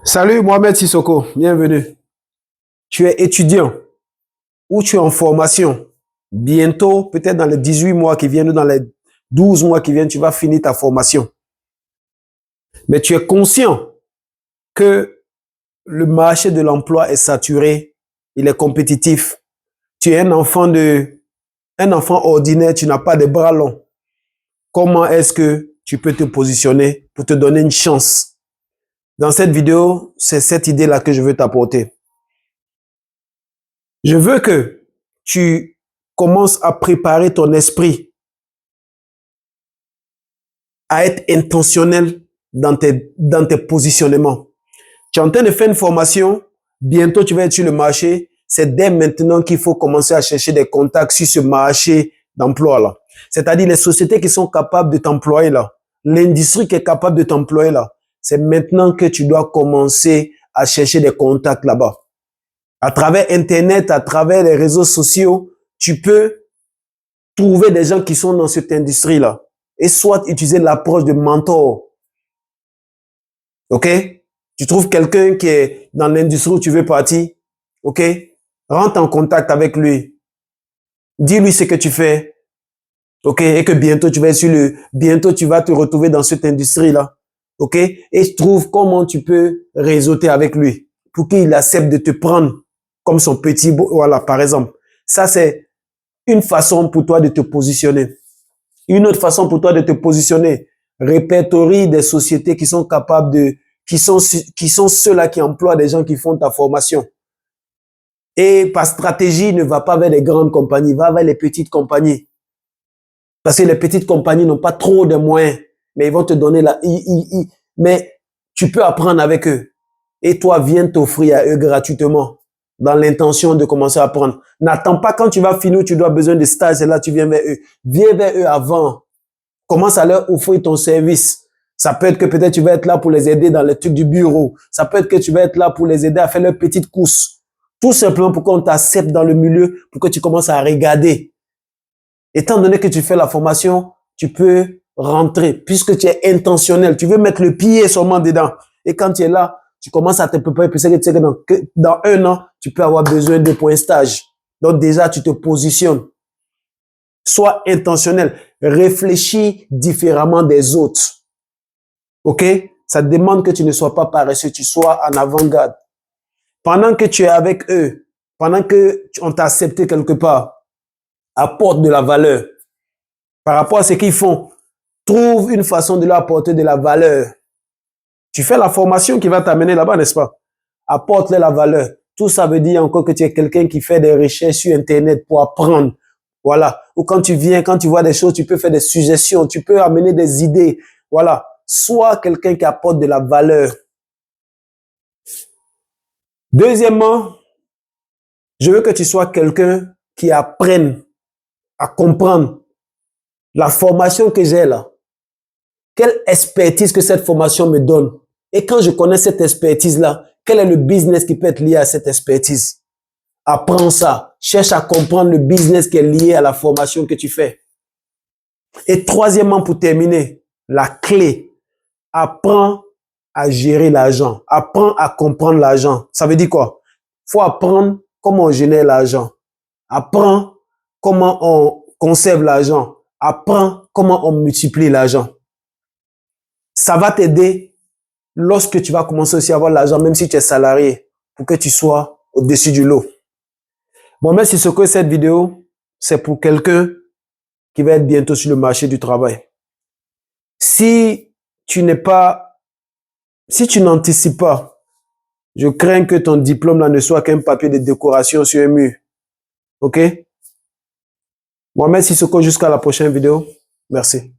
Salut Mohamed Sissoko, bienvenue. Tu es étudiant ou tu es en formation. Bientôt, peut-être dans les 18 mois qui viennent ou dans les 12 mois qui viennent, tu vas finir ta formation. Mais tu es conscient que le marché de l'emploi est saturé, il est compétitif. Tu es un enfant ordinaire, tu n'as pas de bras longs. Comment est-ce que tu peux te positionner pour te donner une chance? Dans cette vidéo, c'est cette idée-là que je veux t'apporter. Je veux que tu commences à préparer ton esprit à être intentionnel dans tes positionnements. Tu es en train de faire une formation, bientôt tu vas être sur le marché. C'est dès maintenant qu'il faut commencer à chercher des contacts sur ce marché d'emploi-là. C'est-à-dire les sociétés qui sont capables de t'employer là, l'industrie qui est capable de t'employer là. C'est maintenant que tu dois commencer à chercher des contacts là-bas. À travers Internet, à travers les réseaux sociaux, tu peux trouver des gens qui sont dans cette industrie-là et soit utiliser l'approche de mentor. OK? Tu trouves quelqu'un qui est dans l'industrie où tu veux partir. OK? Rentre en contact avec lui. Dis-lui ce que tu fais. OK? Et que bientôt tu vas te retrouver dans cette industrie-là. OK? Et trouve comment tu peux réseauter avec lui pour qu'il accepte de te prendre comme son petit, voilà, par exemple. Ça, c'est une façon pour toi de te positionner. Une autre façon pour toi de te positionner, répertorie des sociétés qui sont capables qui sont ceux-là qui emploient des gens qui font ta formation. Et par stratégie, ne va pas vers les grandes compagnies, va vers les petites compagnies. Parce que les petites compagnies n'ont pas trop de moyens, mais ils vont te donner mais tu peux apprendre avec eux. Et toi, viens t'offrir à eux gratuitement, dans l'intention de commencer à apprendre. N'attends pas quand tu vas finir, tu dois besoin de stage, et là tu viens vers eux. Viens vers eux avant. Commence à leur offrir ton service. Ça peut être que peut-être tu vas être là pour les aider dans les trucs du bureau. Ça peut être que tu vas être là pour les aider à faire leurs petites courses. Tout simplement pour qu'on t'accepte dans le milieu, pour que tu commences à regarder. Étant donné que tu fais la formation, tu peux rentrer, puisque tu es intentionnel. Tu veux mettre le pied seulement dedans. Et quand tu es là, tu commences à te préparer, parce que tu sais que dans 1 an, tu peux avoir besoin de points stage. Donc déjà, tu te positionnes. Sois intentionnel. Réfléchis différemment des autres. OK? Ça demande que tu ne sois pas paresseux, tu sois en avant-garde. Pendant que tu es avec eux, pendant qu'on t'a accepté quelque part, apporte de la valeur. Par rapport à ce qu'ils font, trouve une façon de leur apporter de la valeur. Tu fais la formation qui va t'amener là-bas, n'est-ce pas? Apporte-leur la valeur. Tout ça veut dire encore que tu es quelqu'un qui fait des recherches sur Internet pour apprendre. Voilà. Ou quand tu viens, quand tu vois des choses, tu peux faire des suggestions, tu peux amener des idées. Voilà. Sois quelqu'un qui apporte de la valeur. Deuxièmement, je veux que tu sois quelqu'un qui apprenne à comprendre la formation que j'ai là. Quelle expertise que cette formation me donne. Et quand je connais cette expertise-là, quel est le business qui peut être lié à cette expertise? Apprends ça. Cherche à comprendre le business qui est lié à la formation que tu fais. Et troisièmement, pour terminer, la clé. Apprends à gérer l'argent. Apprends à comprendre l'argent. Ça veut dire quoi? Faut apprendre comment on génère l'argent. Apprends comment on conserve l'argent. Apprends comment on multiplie l'argent. Ça va t'aider lorsque tu vas commencer aussi à avoir l'argent, même si tu es salarié, pour que tu sois au-dessus du lot. Bon, mais c'est ce que cette vidéo, c'est pour quelqu'un qui va être bientôt sur le marché du travail. Si tu n'anticipes pas, je crains que ton diplôme là ne soit qu'un papier de décoration sur un mur. OK? Mohamed Sissoko, jusqu'à la prochaine vidéo. Merci.